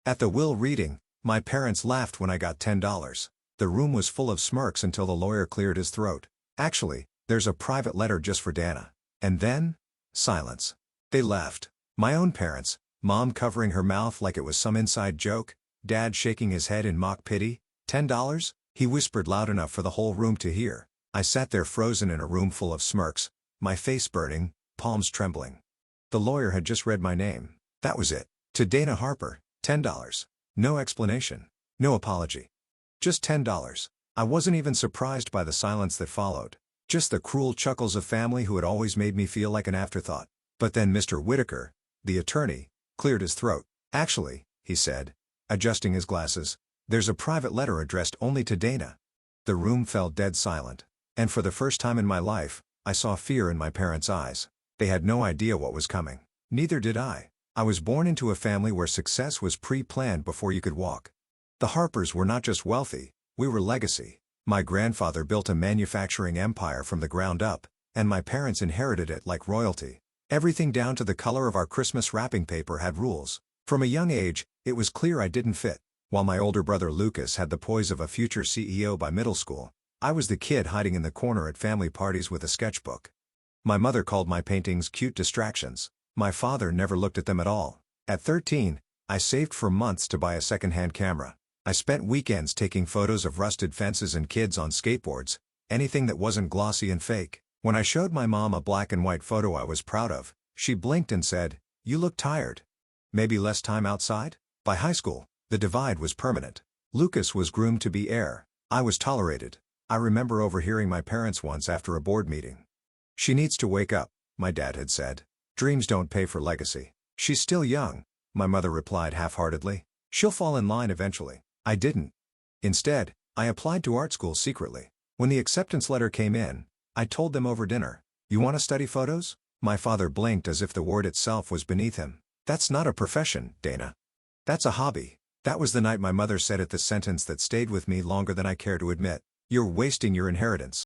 At the will reading, my parents laughed when I got $10. The room was full of smirks until the lawyer cleared his throat. Actually, there's a private letter just for Dana. And then? Silence. They left. My own parents, Mom covering her mouth like it was some inside joke, Dad shaking his head in mock pity. $10? He whispered loud enough for the whole room to hear. I sat there frozen in a room full of smirks, my face burning, palms trembling. The lawyer had just read my name. That was it. To Dana Harper, $10. No explanation. No apology. Just $10. I wasn't even surprised by the silence that followed. Just the cruel chuckles of family who had always made me feel like an afterthought. But then Mr. Whitaker, the attorney, cleared his throat. Actually, he said, adjusting his glasses, there's a private letter addressed only to Dana. The room fell dead silent. And for the first time in my life, I saw fear in my parents' eyes. They had no idea what was coming. Neither did I. I was born into a family where success was pre-planned before you could walk. The Harpers were not just wealthy, we were legacy. My grandfather built a manufacturing empire from the ground up, and my parents inherited it like royalty. Everything down to the color of our Christmas wrapping paper had rules. From a young age, it was clear I didn't fit. While my older brother Lucas had the poise of a future CEO by middle school, I was the kid hiding in the corner at family parties with a sketchbook. My mother called my paintings cute distractions. My father never looked at them at all. At 13, I saved for months to buy a second-hand camera. I spent weekends taking photos of rusted fences and kids on skateboards, anything that wasn't glossy and fake. When I showed my mom a black and white photo I was proud of, she blinked and said, "You look tired. Maybe less time outside?" By high school, the divide was permanent. Lucas was groomed to be heir. I was tolerated. I remember overhearing my parents once after a board meeting. "She needs to wake up," my dad had said. "Dreams don't pay for legacy." "She's still young," my mother replied half-heartedly. "She'll fall in line eventually." I didn't. Instead, I applied to art school secretly. When the acceptance letter came in, I told them over dinner, "You want to study photos?" My father blinked as if the word itself was beneath him. "That's not a profession, Dana. That's a hobby." That was the night my mother said it, the sentence that stayed with me longer than I care to admit. "You're wasting your inheritance."